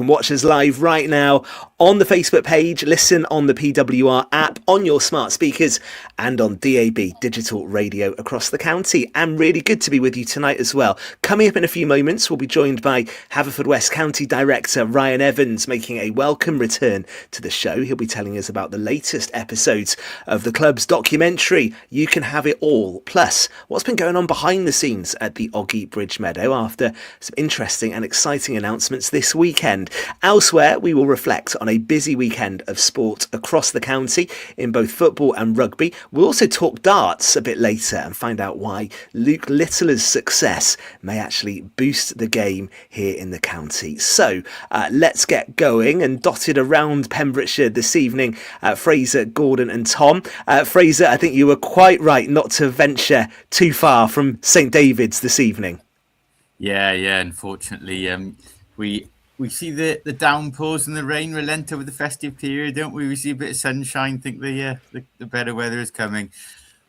watch us live right now on the Facebook page, listen on the PWR app, on your smart speakers, and on DAB digital radio across the county. And really good to be with you tonight as well. Coming up in a few moments, we'll be joined by Haverfordwest County Director Ryan Evans, making a welcome return to the show. He'll be telling us about the latest episodes of the club's documentary, You Can Have It All, plus what's been going on behind the scenes at the Oggy Bridge Meadow after some interesting and exciting announcements this weekend. Elsewhere, we will reflect on a busy weekend of sport across the county in both football and rugby. We'll also talk darts a bit later and find out why Luke Littler's success may actually boost the game here in the county. So let's get going. And dotted around Pembrokeshire this evening, Fraser, Gordon and Tom. Fraser, I think you were quite right not to venture too far from St David's this evening. Yeah. Unfortunately, we see the downpours and the rain relent over the festive period, don't we? We see a bit of sunshine, think the better weather is coming,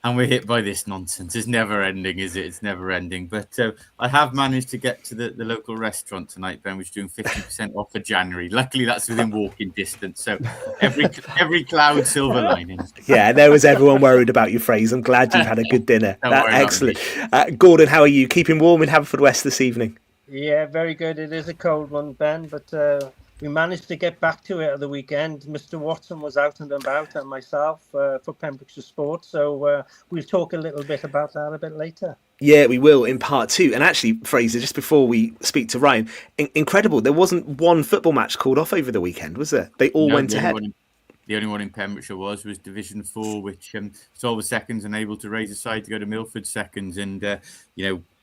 and we're hit by this nonsense. It's never ending, is it? It's never ending. But I have managed to get to the local restaurant tonight, Ben, which is doing 50% off for January. Luckily, that's within walking distance. So every cloud, silver lining. Yeah, there was everyone worried about you, Fraser. I'm glad you've had a good dinner. Excellent. Gordon, how are you? Keeping warm in Haverfordwest this evening? Yeah, very good. It is a cold one, Ben, but we managed to get back to it at the weekend. Mr. Watson was out and about, and myself for Pembrokeshire Sport. So we'll talk a little bit about that a bit later. Yeah, we will in part two. And actually, Fraser, just before we speak to Ryan, incredible. There wasn't one football match called off over the weekend, was there? They all went ahead. The only one in Pembrokeshire was Division 4, which saw the seconds and able to raise a side to go to Milford seconds. And,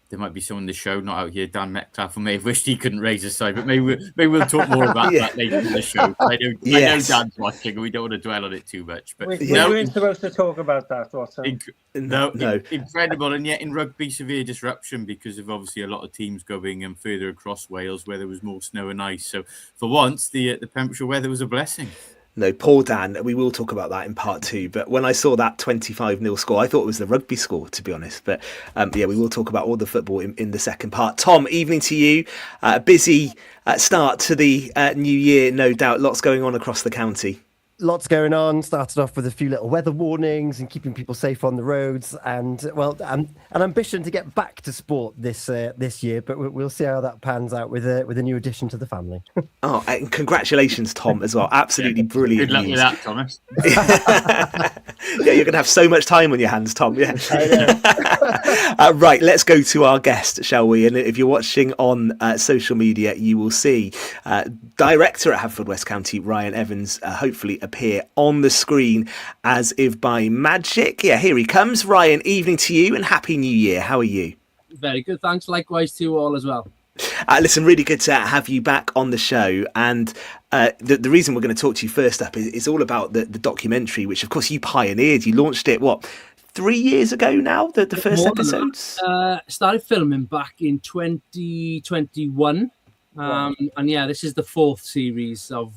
there might be someone in the show not out here, Dan Metcalf, who may have wished he couldn't raise his side, but maybe we'll talk more about that later in the show. I know Dan's watching, and we don't want to dwell on it too much. But we weren't supposed to talk about that, Watson. No. Incredible, and yet in rugby, severe disruption because of obviously a lot of teams going further across Wales where there was more snow and ice. So for once, the Pembrokeshire weather was a blessing. No, poor Dan. We will talk about that in part two. But when I saw that 25-0 score, I thought it was the rugby score, to be honest. But we will talk about all the football in the second part. Tom, evening to you. Busy start to the new year, no doubt. Lots going on across the county. Lots going on. Started off with a few little weather warnings and keeping people safe on the roads, and an ambition to get back to sport this year. But we'll see how that pans out with a new addition to the family. Oh, and congratulations, Tom, as well. Absolutely brilliant. Good luck news. with that, Thomas. Yeah, you're going to have so much time on your hands, Tom. Yeah. Right, let's go to our guest, shall we? And if you're watching on social media, you will see Director at Haverfordwest County, Ryan Evans, hopefully appear on the screen as if by magic. Yeah, here he comes. Ryan, evening to you and Happy New Year. How are you? Very good. Thanks. Likewise to you all as well. Listen, really good to have you back on the show. And the reason we're going to talk to you first up is all about the documentary, which, of course, you pioneered. You launched it, 3 years ago now, the first episodes? Started filming back in 2021. Wow. And yeah, this is the fourth series of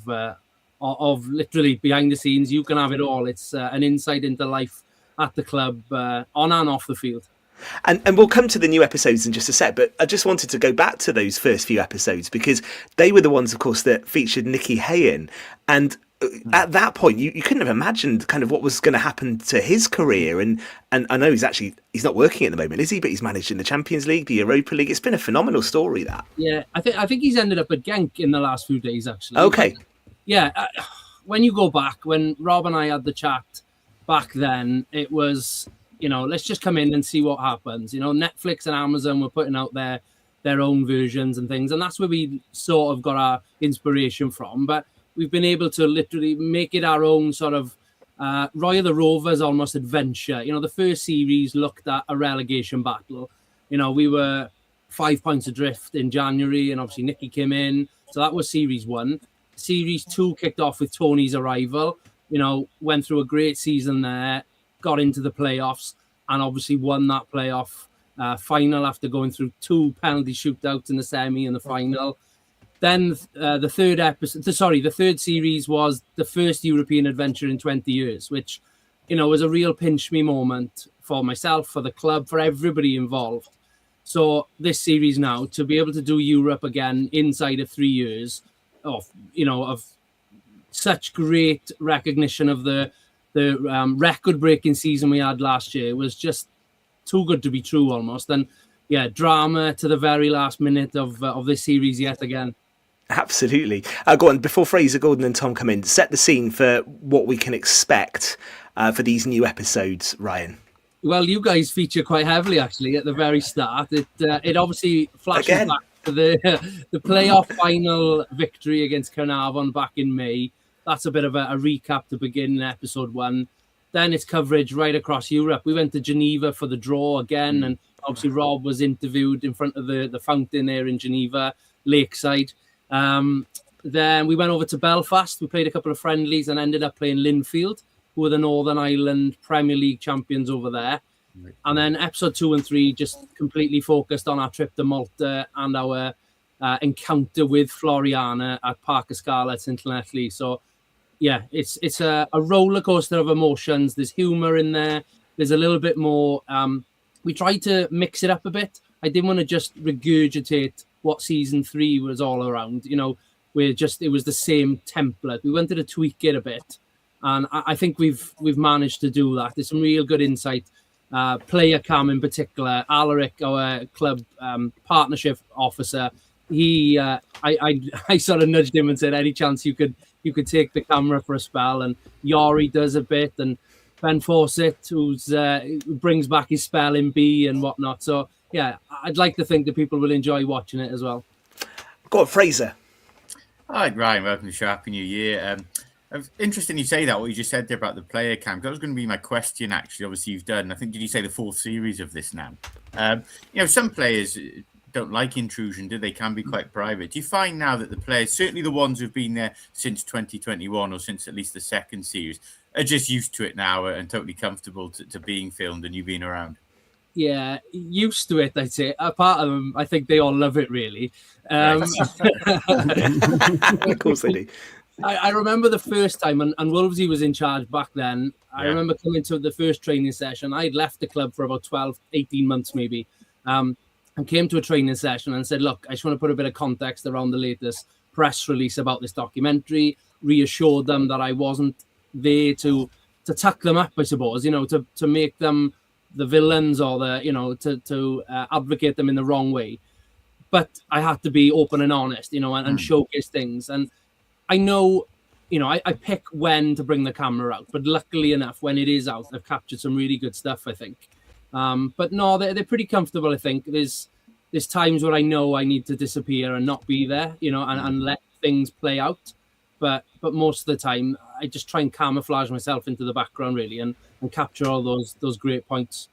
literally behind the scenes. You Can Have It All. It's an insight into life at the club, on and off the field. And we'll come to the new episodes in just a sec, but I just wanted to go back to those first few episodes because they were the ones, of course, that featured Nicky Hayen. And at that point, you couldn't have imagined kind of what was going to happen to his career. And I know he's not working at the moment, is he? But he's managed in the Champions League, the Europa League. It's been a phenomenal story, that. Yeah, I think he's ended up at Genk in the last few days, actually. Okay. But, yeah, when you go back, when Rob and I had the chat back then, it was, let's just come in and see what happens. Netflix and Amazon were putting out their own versions and things, and that's where we sort of got our inspiration from. But we've been able to literally make it our own sort of Roy of the Rovers almost adventure. The first series looked at a relegation battle. We were 5 points adrift in January, and obviously Nicky came in. So that was series 1. Series 2 kicked off with Tony's arrival. Went through a great season there, got into the playoffs, and obviously won that playoff final after going through 2 penalty shootouts in the semi and the final. Then the third series was the first European adventure in 20 years, which, was a real pinch me moment for myself, for the club, for everybody involved. So this series now, to be able to do Europe again inside of 3 years, of such great recognition of the record-breaking season we had last year. It was just too good to be true almost. And yeah, drama to the very last minute of this series yet again. Absolutely. Go on, before Fraser, Gordon and Tom come in, set the scene for what we can expect for these new episodes, Ryan. Well, you guys feature quite heavily, actually, at the very start. It obviously flashes back to the playoff final victory against Carnarvon back in May. That's a bit of a recap to begin episode 1. Then it's coverage right across Europe. We went to Geneva for the draw again, and obviously Rob was interviewed in front of the fountain there in Geneva, Lakeside. Then we went over to Belfast. We played a couple of friendlies and ended up playing Linfield, who were the Northern Ireland Premier League champions over there. Right. And then episode 2 and 3 just completely focused on our trip to Malta and our encounter with Floriana at Parc y Scala at St. Llanelli. So yeah, it's a roller coaster of emotions. There's humor in there. There's a little bit more. We tried to mix it up a bit. I didn't want to just regurgitate what season 3 was all around. You know, it was the same template. We wanted to tweak it a bit, and I think we've managed to do that. There's some real good insight. Player cam in particular, Alaric, our club partnership officer. I sort of nudged him and said, any chance you could take the camera for a spell, and Yori does a bit, and Ben Fawcett, who brings back his spell in B and whatnot. So yeah, I'd like to think that people will enjoy watching it as well. Go on, Fraser. Hi, Ryan. Welcome to the show. Happy New Year. Interesting you say that, what you just said there about the player cam. That was going to be my question, actually. Obviously, you've done, I think, did you say the 4th series of this now? Some players don't like intrusion, do they? Can be quite private. Do you find now that the players, certainly the ones who've been there since 2021 or since at least the 2nd series, are just used to it now and totally comfortable to being filmed and you being around? Yeah, used to it, I'd say. A part of them, I think they all love it, really. Of course they do. I remember the first time, and Wolvesy was in charge back then. I remember coming to the first training session. I'd left the club for about 12, 18 months maybe, and came to a training session and said, look, I just want to put a bit of context around the latest press release about this documentary, reassured them that I wasn't there to tuck them up, I suppose, to make them the villains or to advocate them in the wrong way. But I had to be open and honest, and showcase things. And I know, I pick when to bring the camera out, but luckily enough, when it is out, I've captured some really good stuff, I think. But no, they're pretty comfortable, I think. There's times where I know I need to disappear and not be there, and let things play out. But most of the time, I just try and camouflage myself into the background, really, and capture all those great points.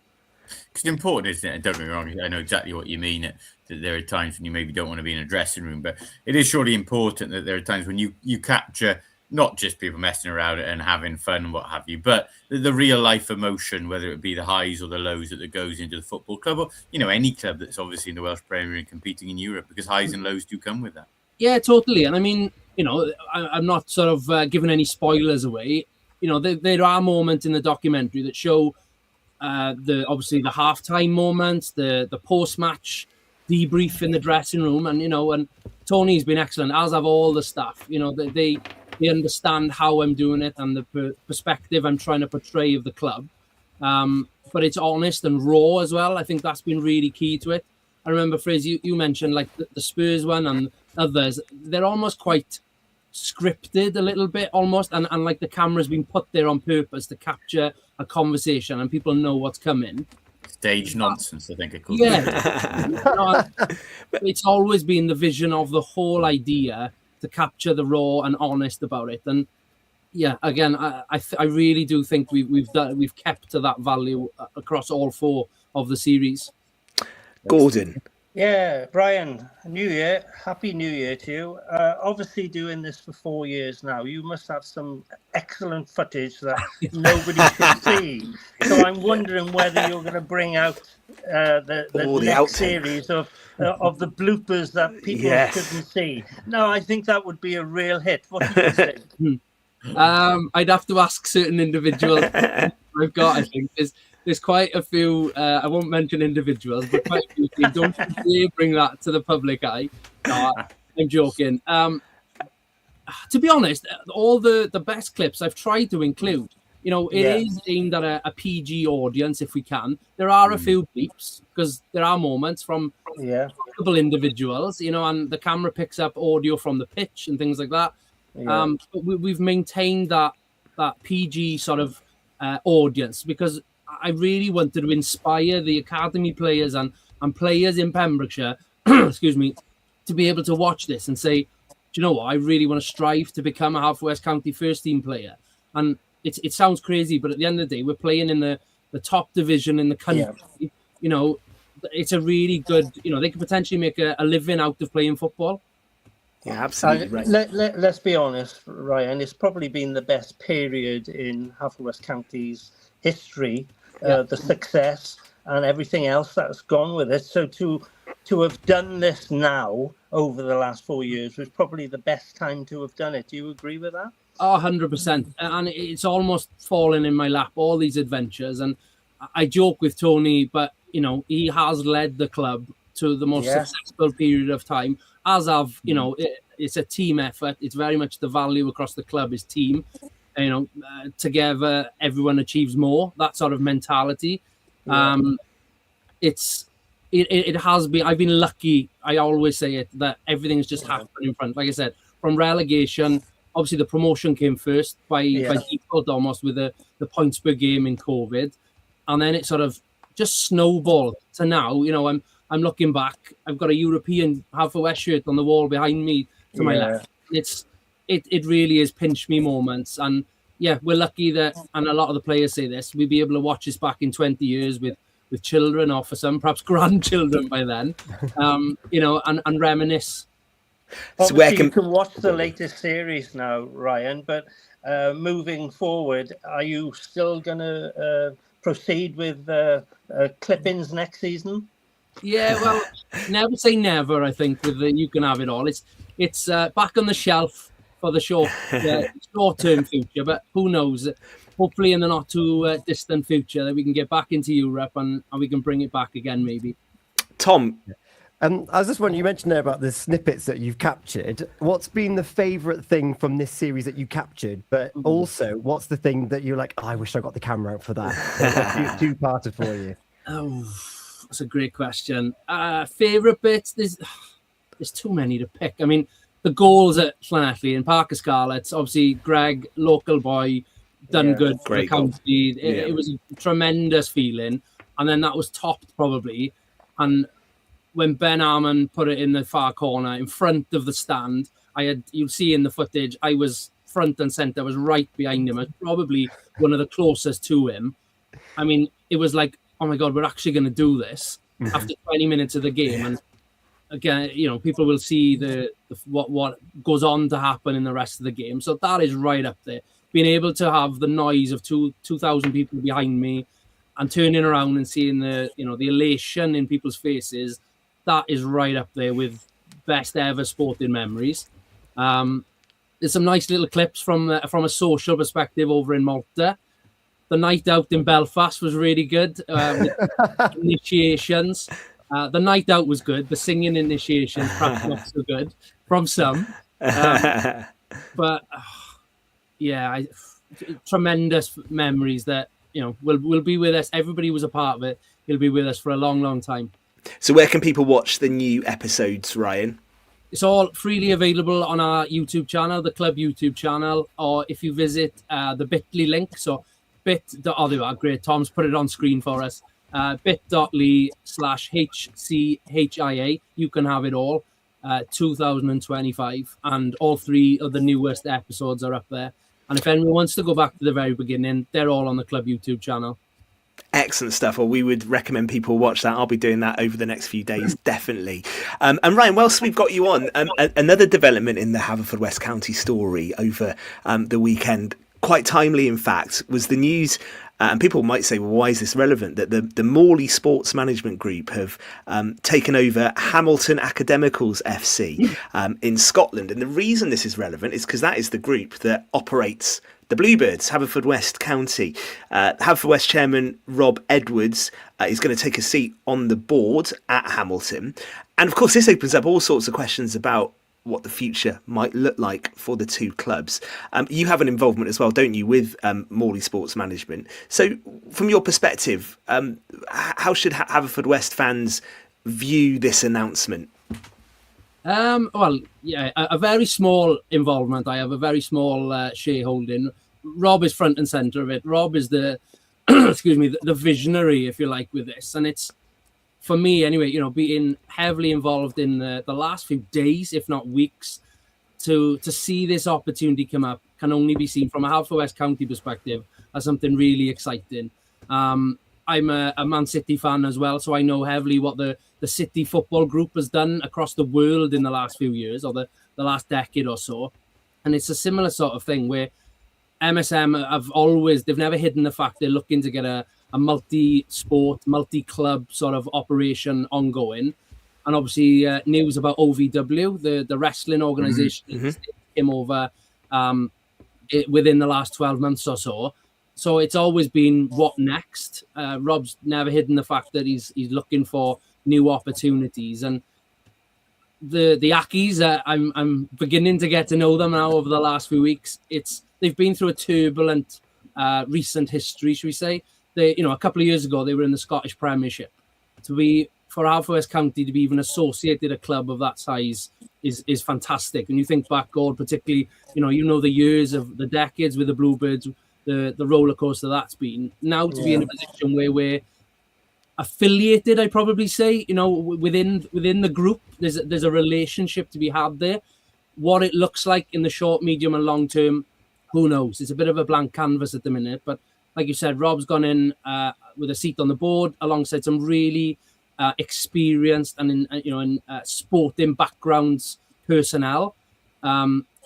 It's important, isn't it? And don't get me wrong, I know exactly what you mean. That there are times when you maybe don't want to be in a dressing room, but it is surely important that there are times when you capture not just people messing around and having fun and what have you, but the real life emotion, whether it be the highs or the lows that goes into the football club, or any club that's obviously in the Welsh Premier and competing in Europe, because highs and lows do come with that. Yeah, totally. And I mean, I'm not sort of giving any spoilers away. There are moments in the documentary that show obviously the halftime moments, the post-match debrief in the dressing room, and Tony's been excellent, as have all the staff. They understand how I'm doing it and the perspective I'm trying to portray of the club. But it's honest and raw as well. I think that's been really key to it. I remember, Fraser, you mentioned like the Spurs one and others. They're almost quite scripted a little bit almost, and like the camera's been put there on purpose to capture a conversation and people know what's coming. Stage nonsense, I think it calls. Yeah. It's always been the vision of the whole idea to capture the raw and honest about it. And yeah, again, I really do think we've kept to that value across all 4 of the series. Gordon. Yeah, Brian, New Year. Happy New Year to you. Obviously doing this for 4 years now, you must have some excellent footage that nobody should see. So I'm wondering whether you're going to bring out the next series of the bloopers that people shouldn't see. No, I think that would be a real hit. What do you think? I'd have to ask certain individuals. I've got, I think, there's quite a few, I won't mention individuals, but quite a few. Don't bring that to the public eye. No, I'm joking. to be honest, all the best clips I've tried to include. You know, it is aimed at a PG audience if we can. There are a few bleeps because there are moments from multiple individuals, you know, and the camera picks up audio from the pitch and things like that. But we've maintained that PG sort of audience because I really wanted to inspire the academy players and players in Pembrokeshire, excuse me, to be able to watch this and say, do you know what? I really want to strive to become a Haverfordwest County first team player. And it sounds crazy, but at the end of the day, we're playing in the top division in the country. Yeah. You know, it's a really good, you know, they could potentially make a living out of playing football. Yeah, absolutely right. Let's be honest, Ryan, it's probably been the best period in Haverfordwest County's history, the success and everything else that's gone with it. So to have done this now over the last 4 years was probably the best time to have done it. Do you agree with that? 100%. And it's almost fallen in my lap, all these adventures. And I joke with Tony, but, you know, he has led the club to the most successful period of time, as I've, you know, it's a team effort. It's very much the value across the club is team. You know, together, everyone achieves more, that sort of mentality. It has been, I've been lucky, I always say it, that everything's just happened in front. Like I said, from relegation, obviously the promotion came first by default almost with the points per game in COVID. And then it sort of just snowballed to now. You know, I'm looking back, I've got a European Haverfordwest shirt on the wall behind me to my left. It really is pinch me moments. And yeah, we're lucky that, and a lot of the players say this, we'll be able to watch this back in 20 years with children, or for some, perhaps grandchildren by then, you know, and reminisce. Obviously, you can watch the latest series now, Ryan, but moving forward, are you still going to proceed with clippings next season? Yeah, well, never say never, I think, with the You Can Have It All. It's back on the shelf for the short-term future, but who knows? Hopefully in the not too distant future that we can get back into Europe and we can bring it back again, maybe. Tom? I was just wondering, you mentioned there about the snippets that you've captured. What's been the favourite thing from this series that you captured? But also, what's the thing that you're like, oh, I wish I got the camera out for that? Two-parted for you. Oh, that's a great question. Favourite bits? There's too many to pick. I mean, the goals at Llanelli and Parker Scarlets, obviously Greg, local boy, done good for the county. It was a tremendous feeling. And then that was topped probably. And when Ben Arman put it in the far corner in front of the stand, you'll see in the footage, I was front and centre, I was right behind him. I was probably one of the closest to him. I mean, it was like, oh my God, we're actually going to do this after 20 minutes of the game. And again, you know, people will see what goes on to happen in the rest of the game. So that is right up there. Being able to have the noise of 2,000 people behind me and turning around and seeing the elation in people's faces, that is right up there with best ever sporting memories. There's some nice little clips from a social perspective over in Malta. The night out in Belfast was really good. Initiations. The night out was good. The singing initiations perhaps not so good from some. But tremendous memories that, you know, will be with us. Everybody was a part of it. He'll be with us for a long, long time. So where can people watch the new episodes, Ryan? It's all freely available on our YouTube channel, the club YouTube channel, or if you visit the bit.ly link, so great, Tom's put it on screen for us, bit.ly/HCHIA, You Can Have It All, 2025, and all three of the newest episodes are up there. And if anyone wants to go back to the very beginning, they're all on the club YouTube channel. Excellent stuff. Well, we would recommend people watch that. I'll be doing that over the next few days, definitely. And Ryan, whilst we've got you on, another development in the Haverfordwest County story over the weekend, quite timely in fact, was the news, and people might say, well, why is this relevant, that the Morley Sports Management Group have taken over Hamilton Academicals FC in Scotland. And the reason this is relevant is because that is the group that operates the Bluebirds, Haverfordwest County. Haverfordwest chairman Rob Edwards is going to take a seat on the board at Hamilton. And of course, this opens up all sorts of questions about what the future might look like for the two clubs. You have an involvement as well, don't you, with Morley Sports Management? So from your perspective, how should Haverfordwest fans view this announcement? Well, yeah, a very small involvement. I have a very small shareholding. Rob is front and center of it. Rob is the excuse me, the visionary, if you like, with this. And it's, for me anyway, being heavily involved in the last few days, if not weeks, to see this opportunity come up can only be seen from a Haverfordwest County perspective as something really exciting. I'm a Man City fan as well, so I know heavily what the City football group has done across the world in the last few years, or the last decade or so. And it's a similar sort of thing where MSM they've never hidden the fact they're looking to get a multi-sport, multi-club sort of operation ongoing. And obviously news about OVW, the wrestling organization, came over within the last 12 months or so. So it's always been what next. Rob's never hidden the fact that he's looking for new opportunities. And the Ackies, I'm beginning to get to know them now over the last few weeks. They've been through a turbulent recent history, should we say. A couple of years ago, they were in the Scottish Premiership. For Haverfordwest County to be even associated a club of that size is fantastic. And you think back, God, particularly, the years of the decades with the Bluebirds, the roller coaster that's been. Now to be in a position where we're affiliated, I'd probably say, within the group, there's a relationship to be had there. What it looks like in the short, medium, and long term, who knows? It's a bit of a blank canvas at the minute, but like you said, Rob's gone in with a seat on the board alongside some really experienced and in sporting backgrounds personnel.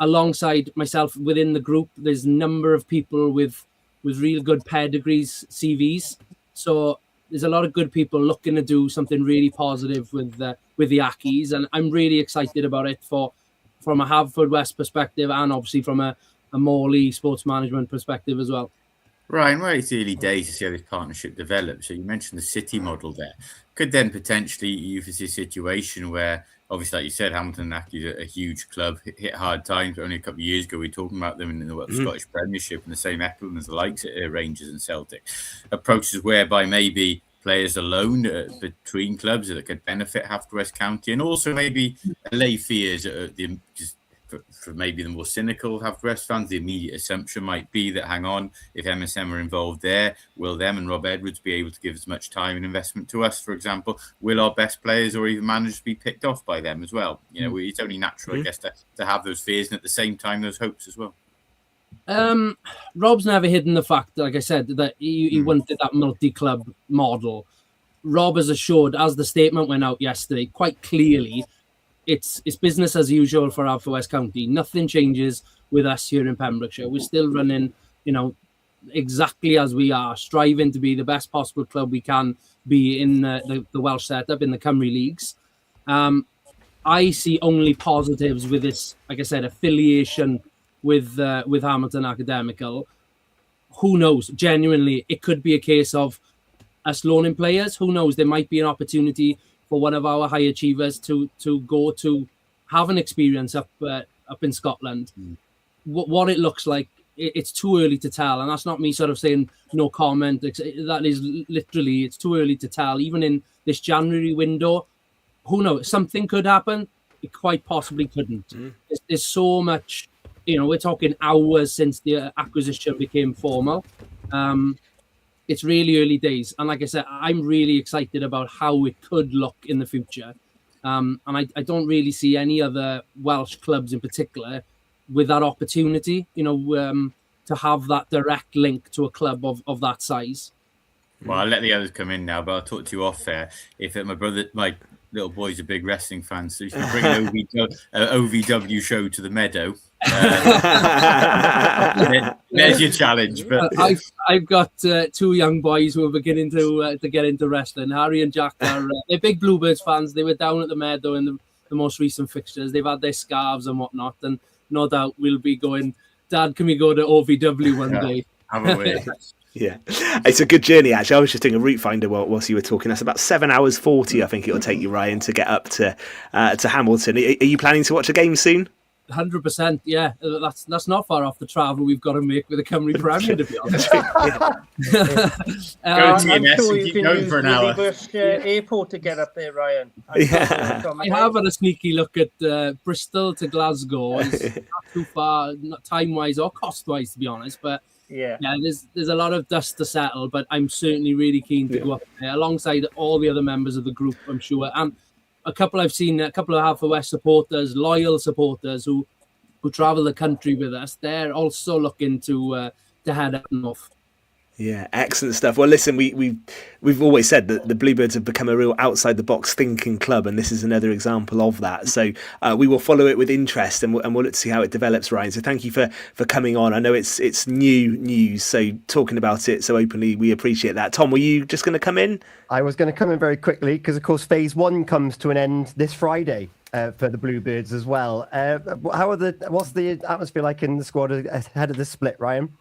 Alongside myself within the group, there's a number of people with real good pedigrees, CVs. So there's a lot of good people looking to do something really positive with the Ackies, and I'm really excited about it from a Haverfordwest perspective and obviously from a Morley Sports Management perspective as well. Ryan, well, it's early days to see how this partnership develops. So you mentioned the City model there. Could then potentially you foresee a situation where, obviously, like you said, Hamilton and Ackie is a huge club, hit hard times, but only a couple of years ago we were talking about them in the Scottish Premiership in the same echelon as the likes of Rangers and Celtic. Approaches whereby maybe players alone between clubs that could benefit Haverfordwest County, and also maybe allay fears for maybe the more cynical Haverfordwest fans. The immediate assumption might be that, hang on, if MSM are involved there, will them and Rob Edwards be able to give as much time and investment to us, for example? Will our best players or even managers be picked off by them as well? It's only natural, I guess, to have those fears and at the same time those hopes as well. Rob's never hidden the fact, like I said, that he wanted that multi-club model. Rob has assured, as the statement went out yesterday, quite clearly, it's business as usual for Haverfordwest County. Nothing changes with us here in Pembrokeshire. We're still running, exactly as we are, striving to be the best possible club we can be in the Welsh setup in the Cymru leagues. I see only positives with this, like I said, affiliation with Hamilton Academical. Who knows? Genuinely, it could be a case of us loaning players. Who knows? There might be an opportunity for one of our high achievers to go to have an experience up in Scotland. What it looks like, it's too early to tell. And that's not me sort of saying no comment. That is literally, it's too early to tell. Even in this January window, who knows? Something could happen. It quite possibly couldn't. There's so much, we're talking hours since the acquisition became formal. It's really early days. And like I said, I'm really excited about how it could look in the future. And I don't really see any other Welsh clubs in particular with that opportunity, to have that direct link to a club of that size. Well, I'll let the others come in now, but I'll talk to you off air. If my little boy's a big wrestling fan, so if you bring an OVW show to the Meadow, there's your challenge. But I've got two young boys who are beginning to get into wrestling. Harry and Jack are they're big Bluebirds fans. They were down at the Meadow in the most recent fixtures. They've had their scarves and whatnot, and no doubt we'll be going, Dad, can we go to OVW one day? Have a way. Yeah, it's a good journey, actually. I was just doing a route finder whilst you were talking. That's about 7 hours 40, I think it'll take you, Ryan, to get up to Hamilton. Are you planning to watch a game soon? 100%, yeah. That's not far off the travel we've got to make with the Cymru Premier, to be honest. Go TMS and keep going for an hour. Airport to get up there, Ryan. I have had a sneaky look at Bristol to Glasgow. It's not too far, not time-wise or cost-wise, to be honest. But yeah, there's a lot of dust to settle. But I'm certainly really keen to go up there alongside all the other members of the group, I'm sure. And I've seen a couple of Haverfordwest supporters, loyal supporters who travel the country with us. They're also looking to head up north. Yeah, excellent stuff. Well, listen, we've always said that the Bluebirds have become a real outside the box thinking club, and this is another example of that. So we will follow it with interest, and we'll look to see how it develops, Ryan. So thank you for coming on. I know it's new news, so talking about it so openly, we appreciate that. Tom, were you just going to come in? I was going to come in very quickly because, of course, phase 1 comes to an end this Friday. For the Bluebirds as well. What's the atmosphere like in the squad ahead of the split, Ryan?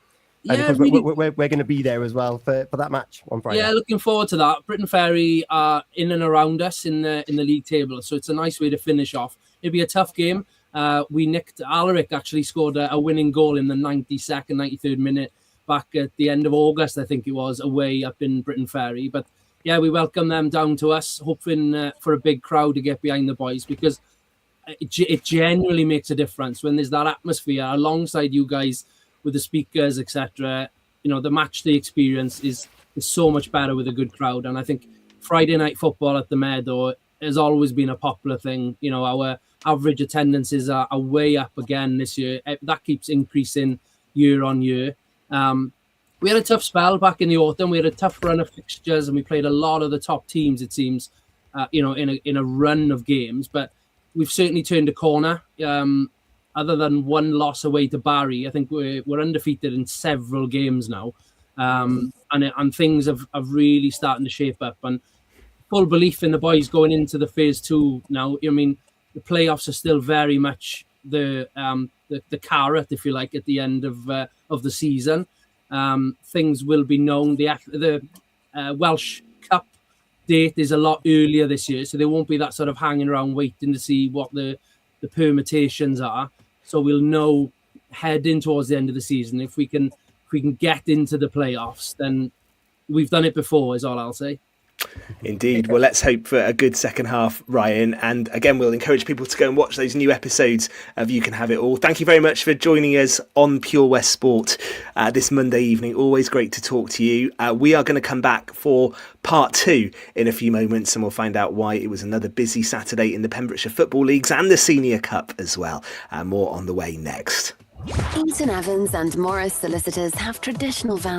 Yeah, we're going to be there as well for that match on Friday. Yeah, looking forward to that. Britain Ferry are in and around us in the league table, so it's a nice way to finish off. It'll be a tough game. Alaric actually scored a winning goal in the 92nd, 93rd minute back at the end of August, I think it was, away up in Britain Ferry. But yeah, we welcome them down to us, hoping for a big crowd to get behind the boys, because it genuinely makes a difference when there's that atmosphere alongside you guys with the speakers, etc. You know, the match day experience is so much better with a good crowd. And I think Friday night football at the Meadow has always been a popular thing. You know, our average attendances are way up again this year. That keeps increasing year on year. We had a tough spell back in the autumn. We had a tough run of fixtures, and we played a lot of the top teams, it seems, in a run of games. But we've certainly turned a corner. Other than one loss away to Barry, I think we're undefeated in several games now. And things have really starting to shape up. And full belief in the boys going into the phase 2 now. I mean, the playoffs are still very much the carrot, if you like, at the end of the season. Things will be known. The Welsh Cup date is a lot earlier this year, so there won't be that sort of hanging around waiting to see what the permutations are. So we'll know heading towards the end of the season if we can get into the playoffs. Then we've done it before, is all I'll say. Indeed. Well, let's hope for a good second half, Ryan. And again, we'll encourage people to go and watch those new episodes of You Can Have It All. Thank you very much for joining us on Pure West Sport this Monday evening. Always great to talk to you. We are going to come back for part 2 in a few moments, and we'll find out why it was another busy Saturday in the Pembrokeshire Football Leagues and the Senior Cup as well. More on the way next. Eaton-Evans and Morris Solicitors have traditional values.